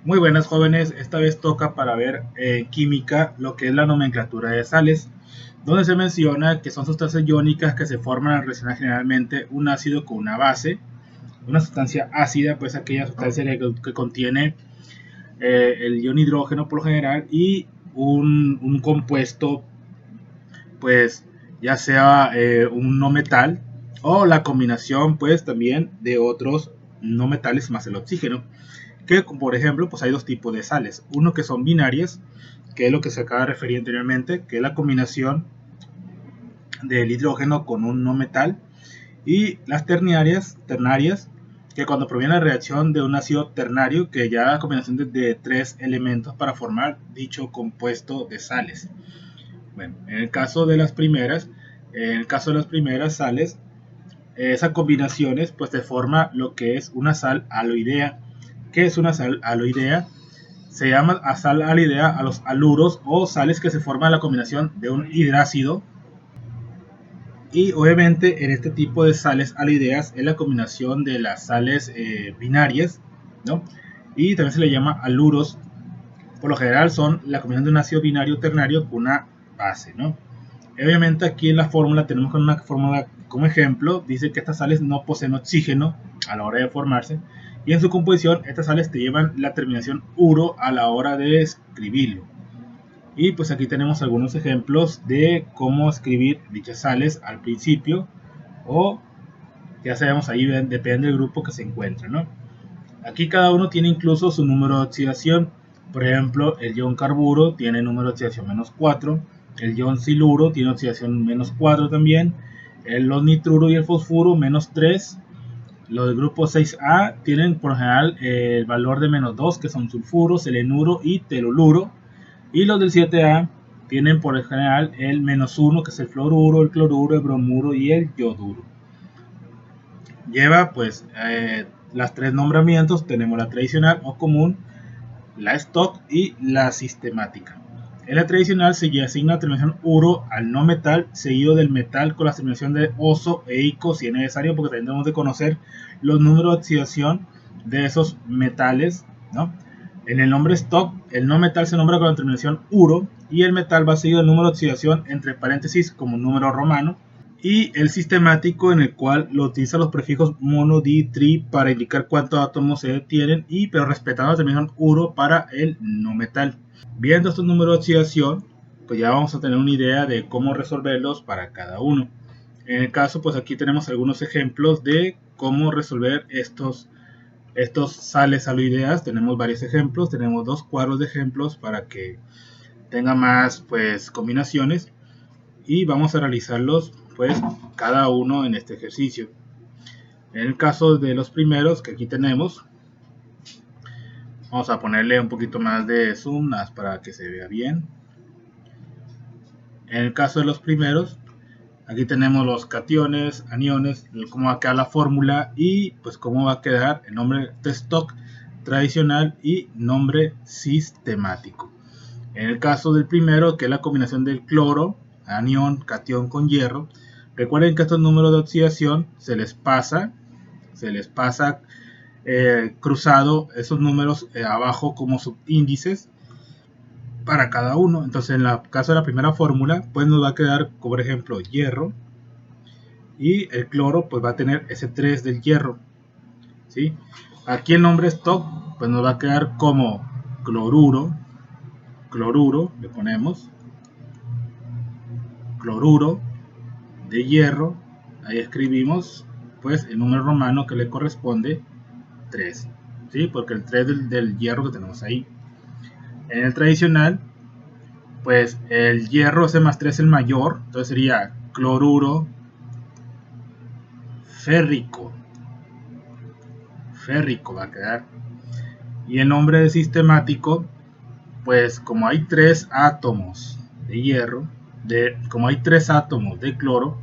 Muy buenas jóvenes, esta vez toca para ver química lo que es la nomenclatura de sales, donde se menciona que son sustancias iónicas que se forman al reaccionar generalmente un ácido con una base. Una sustancia ácida, pues aquella sustancia que contiene el ion hidrógeno por lo general y un compuesto, pues ya sea un no metal o la combinación pues también de otros no metales más el oxígeno. Que por ejemplo pues hay dos tipos de sales, uno que son binarias, que es lo que se acaba de referir anteriormente, que es la combinación del hidrógeno con un no metal, y las ternarias, que cuando proviene la reacción de un ácido ternario, que ya la combinación de tres elementos para formar dicho compuesto de sales. Bueno, en el caso de las primeras, sales, esas combinaciones pues te forma lo que es una sal aloidea. ¿Qué es una sal aloidea? Se llama a sal aloidea a los haluros o sales que se forman a la combinación de un hidrácido. Y obviamente en este tipo de sales aloideas es la combinación de las sales binarias, ¿no? Y también se le llama haluros. Por lo general son la combinación de un ácido binario ternario con una base, ¿no? Obviamente aquí en la fórmula tenemos una fórmula como ejemplo, dice que estas sales no poseen oxígeno a la hora de formarse y en su composición estas sales te llevan la terminación uro a la hora de escribirlo. Y pues aquí tenemos algunos ejemplos de cómo escribir dichas sales al principio, o ya sabemos ahí depende del grupo que se encuentra, ¿no? Aquí cada uno tiene incluso su número de oxidación. Por ejemplo, el ion carburo tiene número de oxidación -4, el ion siluro tiene oxidación -4 también, los nitruro y el fosfuro -3. Los del grupo 6A tienen por lo general el valor de -2, que son sulfuro, selenuro y teloluro. Y los del 7A tienen por lo general el -1, que es el fluoruro, el cloruro, el bromuro y el yoduro. Lleva pues las tres nombramientos, tenemos la tradicional o común, la stock y la sistemática. En la tradicional se asigna la terminación uro al no metal, seguido del metal con la terminación de oso e ico si es necesario, porque tendremos de conocer los números de oxidación de esos metales, ¿no? En el nombre stock, el no metal se nombra con la terminación uro y el metal va seguido del número de oxidación entre paréntesis como un número romano, y el sistemático en el cual lo utiliza los prefijos mono, di, tri para indicar cuántos átomos se tienen, y pero respetando la terminación uro para el no metal. Viendo estos números de oxidación, pues ya vamos a tener una idea de cómo resolverlos para cada uno. En el caso, pues aquí tenemos algunos ejemplos de cómo resolver estos sales aloideas. Tenemos varios ejemplos, tenemos dos cuadros de ejemplos para que tenga más pues combinaciones, y vamos a realizarlos pues cada uno en este ejercicio. En el caso de los primeros que aquí tenemos, vamos a ponerle un poquito más de zoom para que se vea bien. En el caso de los primeros, aquí tenemos los cationes, aniones, cómo va a quedar la fórmula y pues cómo va a quedar el nombre de stock tradicional y nombre sistemático. En el caso del primero, que es la combinación del cloro, anión, catión con hierro, recuerden que estos números de oxidación se les pasa cruzado esos números abajo como subíndices para cada uno. Entonces en el caso de la primera fórmula pues nos va a quedar, como por ejemplo, hierro, y el cloro pues va a tener ese 3 del hierro, ¿sí? Aquí el nombre stock pues nos va a quedar como cloruro, le ponemos cloruro de hierro, ahí escribimos pues el número romano que le corresponde, 3, ¿sí? Porque el 3 del hierro que tenemos ahí. En el tradicional, pues el hierro C más 3 es el mayor, entonces sería cloruro férrico, va a quedar. Y el nombre de sistemático, pues como hay 3 átomos de hierro, como hay 3 átomos de cloro,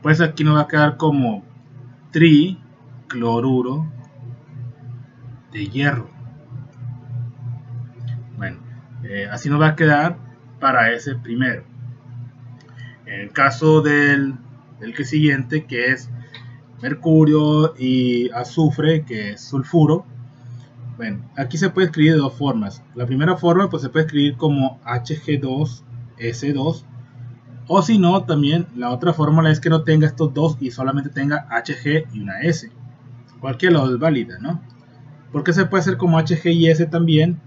pues aquí nos va a quedar como tricloruro de hierro. Bueno, así nos va a quedar para ese primero. En el caso del que siguiente, que es mercurio y azufre, que es sulfuro, Bueno, aquí se puede escribir de dos formas. La primera forma pues se puede escribir como Hg2S2, o si no, también la otra fórmula es que no tenga estos dos y solamente tenga Hg y una S. Cualquiera de los dos es válida, ¿no? ¿Por qué se puede hacer como Hg y S también?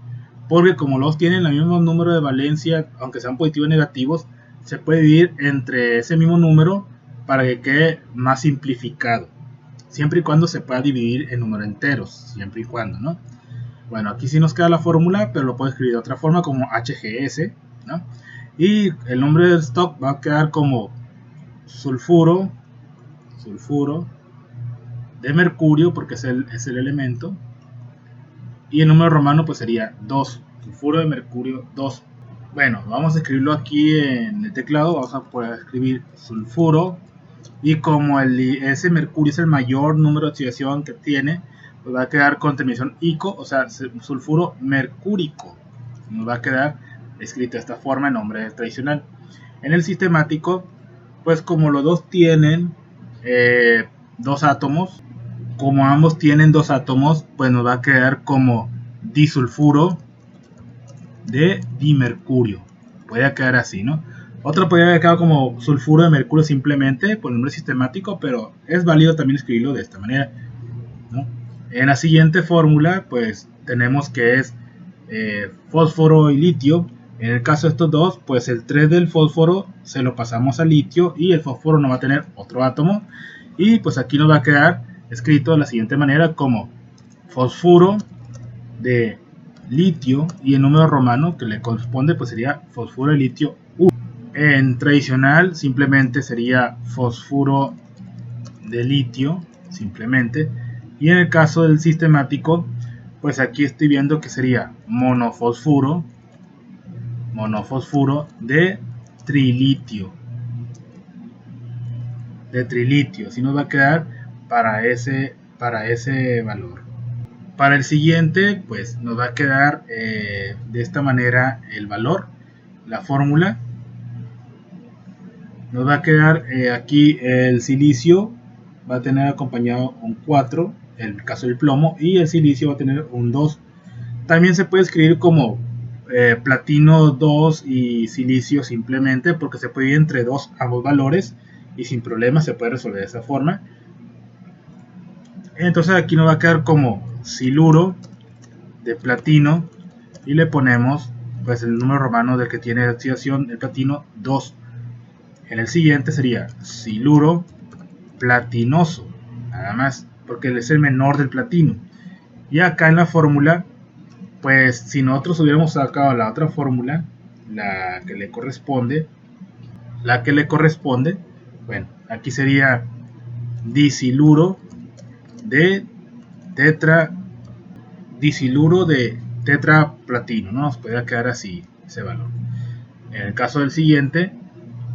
Porque como los tienen el mismo número de valencia, aunque sean positivos o negativos, se puede dividir entre ese mismo número para que quede más simplificado. Siempre y cuando se pueda dividir en números enteros, siempre y cuando, ¿no? Bueno, aquí sí nos queda la fórmula, pero lo puedo escribir de otra forma como HGS, ¿no? Y el nombre del stock va a quedar como sulfuro de mercurio, porque es el elemento. Y el número romano pues sería 2, sulfuro de mercurio 2. Bueno, vamos a escribirlo aquí en el teclado, vamos a poder escribir sulfuro. Y como ese mercurio es el mayor número de oxidación que tiene, pues va a quedar con terminación ico, o sea, sulfuro mercúrico. Nos va a quedar escrito de esta forma en nombre tradicional. En el sistemático, pues como los dos tienen dos átomos, como ambos tienen dos átomos, pues nos va a quedar como disulfuro de dimercurio. Puede quedar así, ¿no? Otro podría haber quedado como sulfuro de mercurio simplemente por el nombre sistemático, pero es válido también escribirlo de esta manera, ¿no? En la siguiente fórmula, pues tenemos que es fósforo y litio. En el caso de estos dos, pues el 3 del fósforo se lo pasamos al litio y el fósforo no va a tener otro átomo. Y pues aquí nos va a quedar escrito de la siguiente manera como fósforo de litio, y el número romano que le corresponde pues sería fósforo de litio 1. En tradicional simplemente sería fósforo de litio simplemente, y en el caso del sistemático pues aquí estoy viendo que sería monofosfuro de trilitio, así nos va a quedar para ese valor. Para el siguiente pues nos va a quedar de esta manera el valor, la fórmula. Nos va a quedar aquí el silicio va a tener acompañado un 4, en el caso del plomo, y el silicio va a tener un 2. También se puede escribir como platino 2 y silicio simplemente, porque se puede ir entre ambos valores y sin problema se puede resolver de esa forma. Entonces aquí nos va a quedar como siluro de platino y le ponemos pues el número romano del que tiene oxidación el platino 2. En el siguiente sería siluro platinoso, nada más, porque es el menor del platino. Y acá en la fórmula, pues si nosotros hubiéramos sacado la otra fórmula, la que le corresponde, bueno, aquí sería disiluro de tetraplatino, ¿no? Nos podría quedar así ese valor. En el caso del siguiente,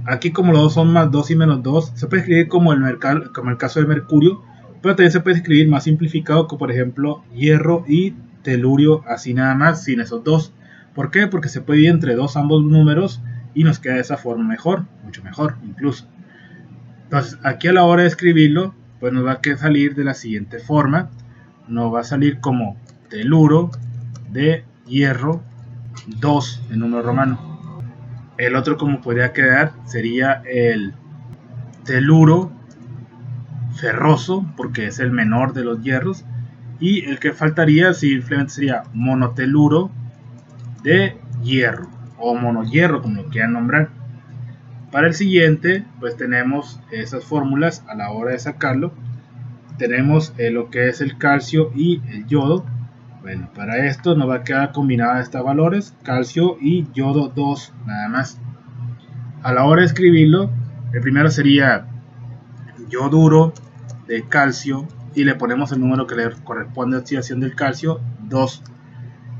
aquí como los dos son más 2 y menos 2, se puede escribir como el caso del mercurio, pero también se puede escribir más simplificado, como por ejemplo hierro y telurio, así nada más, sin esos dos. ¿Por qué? Porque se puede ir entre ambos números y nos queda de esa forma mejor, mucho mejor incluso. Entonces aquí a la hora de escribirlo, pues nos va a salir de la siguiente forma. Nos va a salir como teluro de hierro 2 en número romano. El otro como podría quedar sería el teluro ferroso, porque es el menor de los hierros. Y el que faltaría simplemente sería monoteluro de hierro, o monohierro, como lo quieran nombrar. Para el siguiente, pues tenemos esas fórmulas a la hora de sacarlo. Tenemos lo que es el calcio y el yodo. Bueno, para esto nos va a quedar combinada estos valores, calcio y yodo 2, nada más. A la hora de escribirlo, el primero sería yoduro de calcio y le ponemos el número que le corresponde a oxidación del calcio, 2.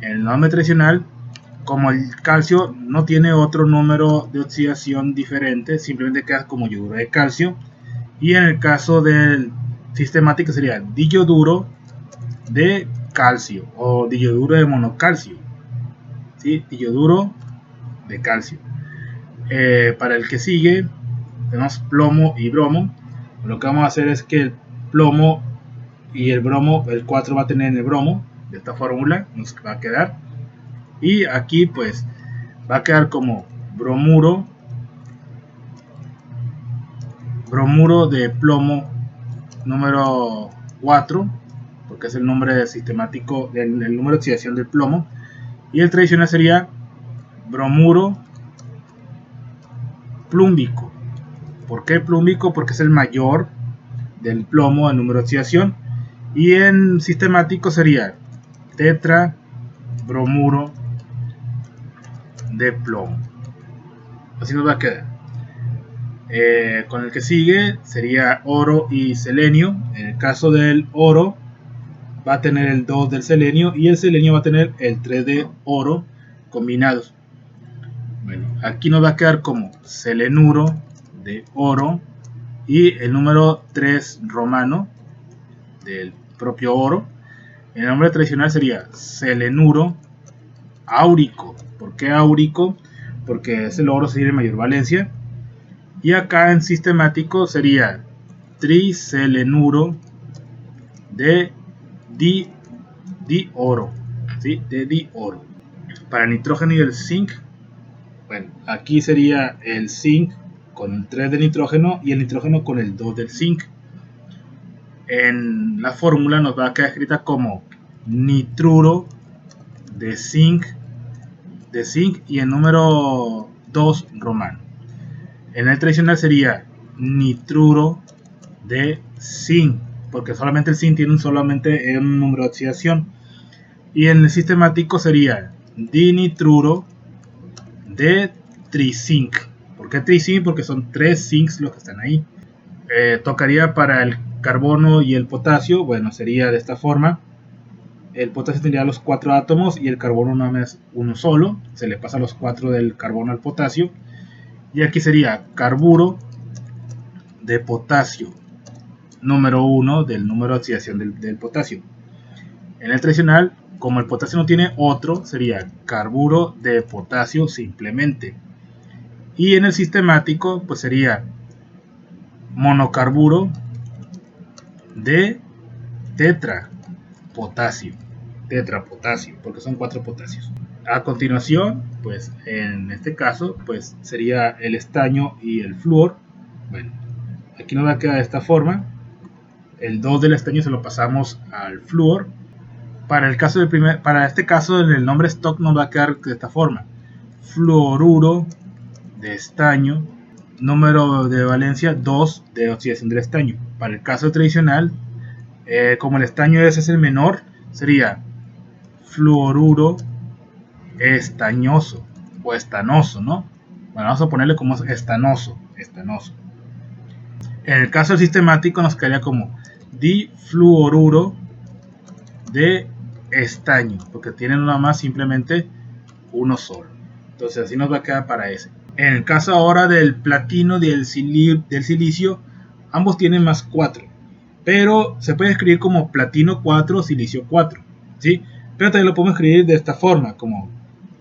En el nombre tradicional, como el calcio no tiene otro número de oxidación diferente, simplemente queda como yoduro de calcio. Y en el caso del sistemático sería diyoduro de calcio o diyoduro de monocalcio, ¿sí? Diyoduro de calcio. Para el que sigue tenemos plomo y bromo. Lo que vamos a hacer es que el plomo y el bromo, el 4 va a tener en el bromo de esta fórmula nos va a quedar. Y aquí pues va a quedar como bromuro de plomo número 4, porque es el nombre sistemático del número de oxidación del plomo. Y el tradicional sería bromuro plúmbico. ¿Por qué plúmbico? Porque es el mayor del plomo en número de oxidación. Y en sistemático sería tetrabromuro de plomo. Así nos va a quedar. Con el que sigue sería oro y selenio. En el caso del oro va a tener el 2 del selenio y el selenio va a tener el 3 de oro combinados. Bueno, aquí nos va a quedar como selenuro de oro y el número 3 romano del propio oro. El nombre tradicional sería selenuro áurico. ¿Por qué áurico? Porque es el oro que tiene mayor valencia. Y acá en sistemático sería triselenuro de dioro, ¿sí? De dioro. Para el nitrógeno y el zinc, bueno, aquí sería el zinc con el 3 de nitrógeno y el nitrógeno con el 2 del zinc. En la fórmula nos va a quedar escrita como nitruro de zinc y el número 2 romano. En el tradicional sería nitruro de zinc, porque solamente el zinc tiene solamente un número de oxidación. Y en el sistemático sería dinitruro de trizinc. ¿Por qué trizinc? Porque son 3 zincs los que están ahí. Tocaría para el carbono y el potasio. Bueno, sería de esta forma. El potasio tendría los 4 átomos y el carbono nada más uno solo. Se le pasa los 4 del carbono al potasio. Y aquí sería carburo de potasio número 1 del número de oxidación del potasio. En el tradicional, como el potasio no tiene otro, sería carburo de potasio simplemente. Y en el sistemático, pues sería monocarburo de tetrapotasio, porque son 4 potasios. A continuación, pues en este caso, pues sería el estaño y el flúor. Bueno, aquí nos va a quedar de esta forma. El 2 del estaño se lo pasamos al flúor. Para este caso, en el nombre stock nos va a quedar de esta forma: fluoruro de estaño, número de valencia 2 de oxidación del estaño. Para el caso tradicional, como el estaño es el menor, sería fluoruro estañoso o estanoso, ¿no? Bueno, vamos a ponerle como estanoso. En el caso del sistemático nos quedaría como difluoruro de estaño, porque tienen nada más simplemente uno solo. Entonces así nos va a quedar para ese. En el caso ahora del platino y del silicio, ambos tienen más 4, pero se puede escribir como platino 4, silicio 4, ¿sí? Pero también lo podemos escribir de esta forma, como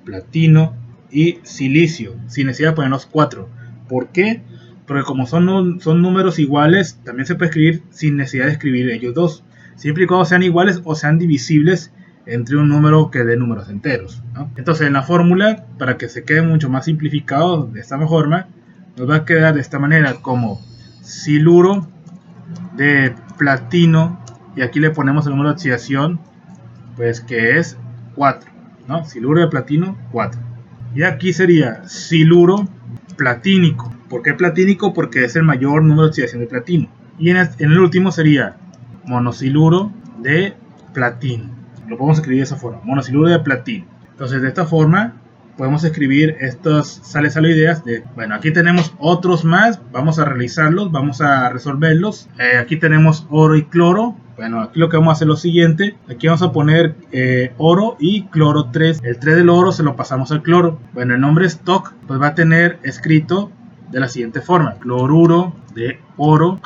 platino y silicio, sin necesidad de poner los 4. ¿Por qué? Porque como son números iguales, también se puede escribir sin necesidad de escribir ellos dos, siempre y cuando sean iguales o sean divisibles entre un número que dé números enteros, ¿no? Entonces en la fórmula, para que se quede mucho más simplificado de esta forma, nos va a quedar de esta manera como siluro de platino, y aquí le ponemos el número de oxidación, pues que es 4, ¿no? Siluro de platino 4. Y aquí sería siluro platínico. ¿Por qué platínico? Porque es el mayor número de oxidación de platino. Y en el último sería monosiluro de platino. Lo podemos escribir de esa forma, monosiluro de platino. Entonces de esta forma podemos escribir estas sales aloideas. Bueno, aquí tenemos otros más, vamos a realizarlos, vamos a resolverlos. Aquí tenemos oro y cloro. Bueno, aquí lo que vamos a hacer es lo siguiente. Aquí vamos a poner oro y cloro 3. El 3 del oro se lo pasamos al cloro. Bueno, el nombre stock pues va a tener escrito de la siguiente forma: cloruro de oro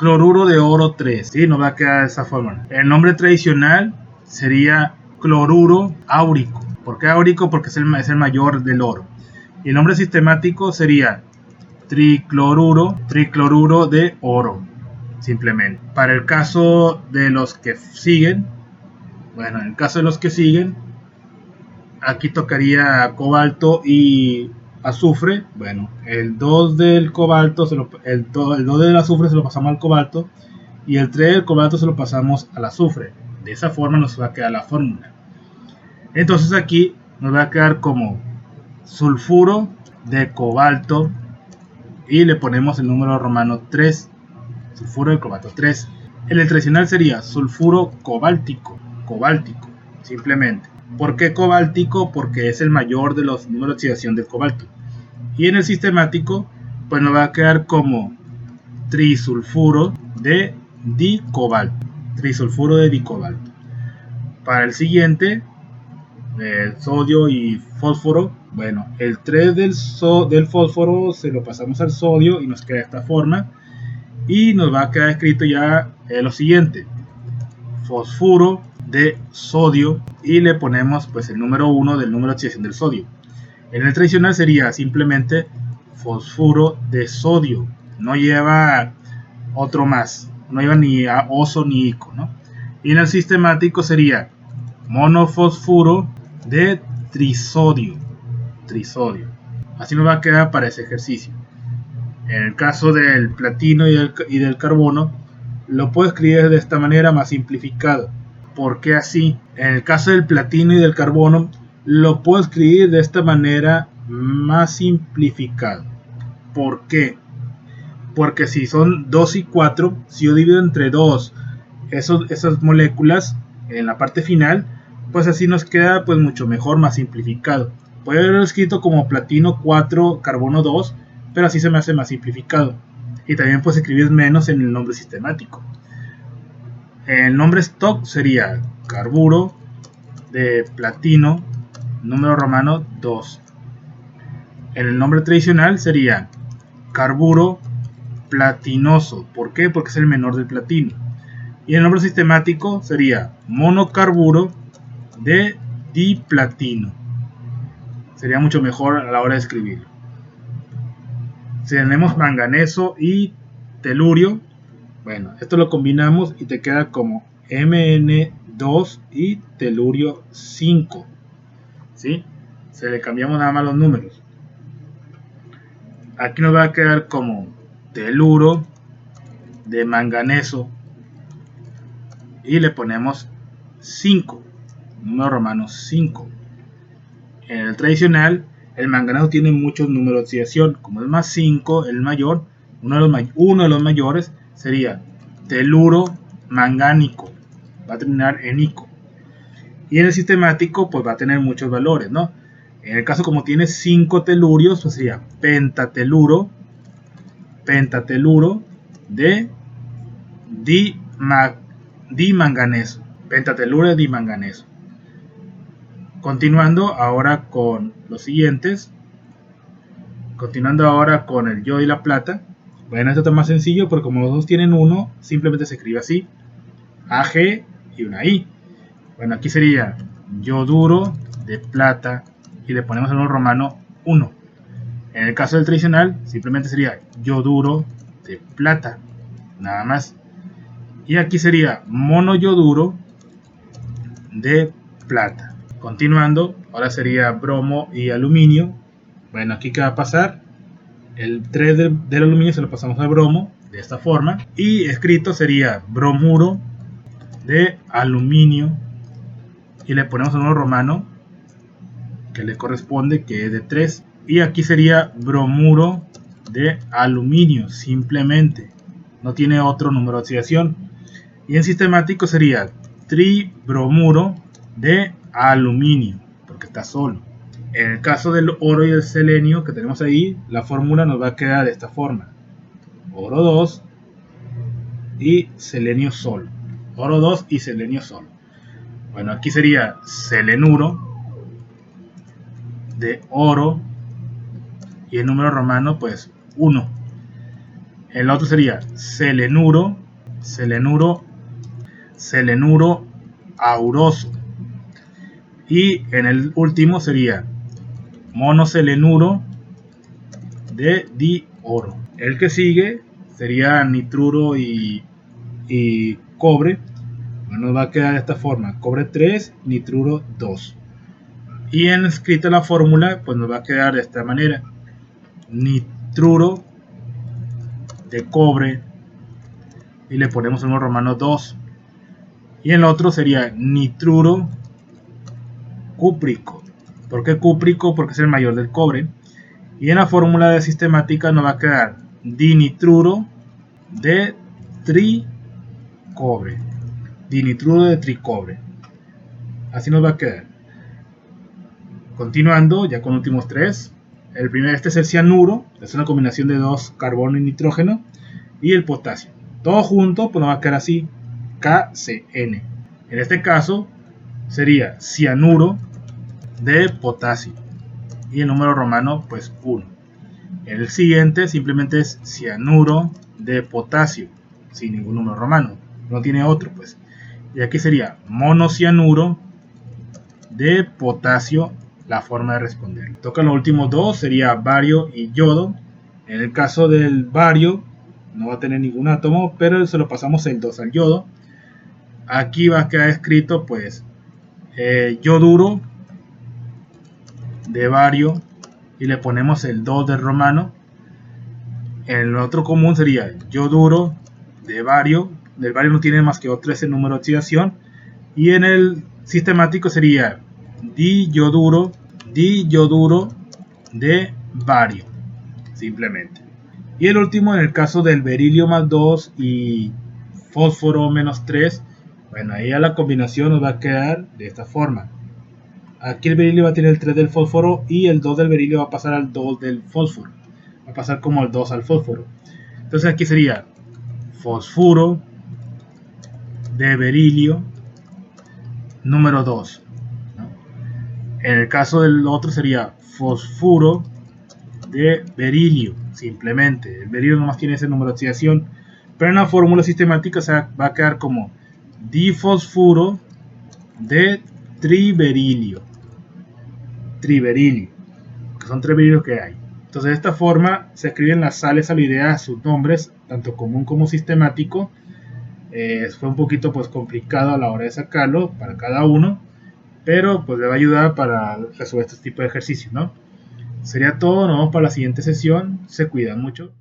3, ¿sí? Nos va a quedar de esa forma. El nombre tradicional sería cloruro áurico. ¿Por qué áurico? Porque es el mayor del oro. Y el nombre sistemático sería tricloruro de oro, simplemente. Para el caso de los que siguen, Bueno, en el caso de los que siguen, aquí tocaría cobalto y azufre. Bueno, el 2 del cobalto, el 2 del azufre se lo pasamos al cobalto y el 3 del cobalto se lo pasamos al azufre. De esa forma nos va a quedar la fórmula. Entonces aquí nos va a quedar como sulfuro de cobalto y le ponemos el número romano 3, sulfuro de cobalto 3. El tradicional sería sulfuro cobáltico, simplemente. ¿Por qué cobáltico? Porque es el mayor de los números de oxidación del cobalto. Y en el sistemático, pues nos va a quedar como trisulfuro de dicobalto. Trisulfuro de dicobalto. Para el siguiente, sodio y fósforo. Bueno, el 3 del fósforo se lo pasamos al sodio y nos queda de esta forma. Y nos va a quedar escrito ya lo siguiente: fosfuro de sodio, y le ponemos pues el número 1 del número de oxidación del sodio. En el tradicional sería simplemente fosfuro de sodio, no lleva otro más, no lleva ni oso ni ico, ¿no? Y en el sistemático sería monofosfuro de trisodio. Así nos va a quedar para ese ejercicio. En el caso del platino y del carbono, lo puedo escribir de esta manera más simplificado. ¿Por qué así? En el caso del platino y del carbono, lo puedo escribir de esta manera más simplificado. ¿Por qué? Porque si son 2 y 4, si yo divido entre 2 esas moléculas en la parte final, pues así nos queda pues mucho mejor, más simplificado. Puede haberlo escrito como platino 4, carbono 2, pero así se me hace más simplificado. Y también pues escribir menos en el nombre sistemático. El nombre stock sería carburo de platino, número romano 2. El nombre tradicional sería carburo platinoso. ¿Por qué? Porque es el menor del platino. Y el nombre sistemático sería monocarburo de diplatino. Sería mucho mejor a la hora de escribirlo. Si tenemos manganeso y telurio, bueno, esto lo combinamos y te queda como Mn2 y telurio 5. ¿Sí? Se le cambiamos nada más los números. Aquí nos va a quedar como teluro de manganeso y le ponemos 5, número romano 5. En el tradicional, el manganeso tiene muchos números de oxidación, como es más 5, el mayor, uno de los mayores sería teluro mangánico, va a terminar en ico. Y en el sistemático, pues va a tener muchos valores, ¿no? En el caso, como tiene 5 telurios, pues sería pentateluro de dimanganeso. Pentateluro de dimanganeso. Continuando ahora con los siguientes. Continuando ahora con el yodo y la plata. Bueno, esto está más sencillo porque como los dos tienen 1, simplemente se escribe así: AG y una I. Bueno, aquí sería yoduro de plata y le ponemos el número romano 1. En el caso del tradicional, simplemente sería yoduro de plata, nada más. Y aquí sería monoyoduro de plata. Continuando, ahora sería bromo y aluminio. Bueno, aquí ¿qué va a pasar? El 3 del aluminio se lo pasamos al bromo, de esta forma. Y escrito sería bromuro de aluminio. Y le ponemos un número romano que le corresponde, que es de 3. Y aquí sería bromuro de aluminio, simplemente. No tiene otro número de oxidación. Y en sistemático sería tribromuro de aluminio, porque está solo. En el caso del oro y el selenio que tenemos ahí, la fórmula nos va a quedar de esta forma: oro 2 y selenio solo. Oro 2 y selenio solo. Bueno, aquí sería selenuro de oro y el número romano pues 1. El otro sería selenuro auroso. Y en el último sería monoselenuro de dioro. El que sigue sería nitruro y cobre. Bueno, nos va a quedar de esta forma: cobre 3, nitruro 2. Y en escrita la fórmula, pues nos va a quedar de esta manera: nitruro de cobre, y le ponemos en un romano 2. Y el otro sería nitruro cúprico. ¿Por qué cúprico? Porque es el mayor del cobre. Y en la fórmula de sistemática nos va a quedar dinitruro de tricobre. Dinitruro de tricobre. Así nos va a quedar. Continuando, ya con los últimos tres. El primero, este es el cianuro. Es una combinación de dos, carbono y nitrógeno. Y el potasio. Todo junto, pues nos va a quedar así: KCN. En este caso sería cianuro de potasio. Y el número romano, pues 1. El siguiente simplemente es cianuro de potasio, sin ningún número romano, no tiene otro, pues. Y aquí sería monocianuro de potasio, la forma de responder. Tocan los últimos dos, sería bario y yodo. En el caso del bario no va a tener ningún átomo, pero se lo pasamos el 2 al yodo. Aquí va a quedar escrito pues yoduro de bario, y le ponemos el 2 del romano. En el otro común sería yoduro de bario. Del bario no tiene más que otro, es el número de oxidación. Y en el sistemático sería diyoduro de bario, simplemente. Y el último, en el caso del berilio más 2 y fósforo menos 3, bueno, ahí a la combinación nos va a quedar de esta forma. Aquí el berilio va a tener el 3 del fósforo, y el 2 del berilio va a pasar al 2 del fósforo. Va a pasar como el 2 al fósforo. Entonces aquí sería fosfuro de berilio número 2, ¿no? En el caso del otro sería fosfuro de berilio, simplemente. El berilio nomás tiene ese número de oxidación, pero en la fórmula sistemática va a quedar como difosfuro de triberilio, que son 3 berilios que hay. Entonces de esta forma se escriben las sales aloideas, sus nombres, tanto común como sistemático. Fue un poquito pues complicado a la hora de sacarlo para cada uno, pero pues le va a ayudar para resolver este tipo de ejercicios, ¿no? Sería todo, nos vemos para la siguiente sesión, se cuidan mucho.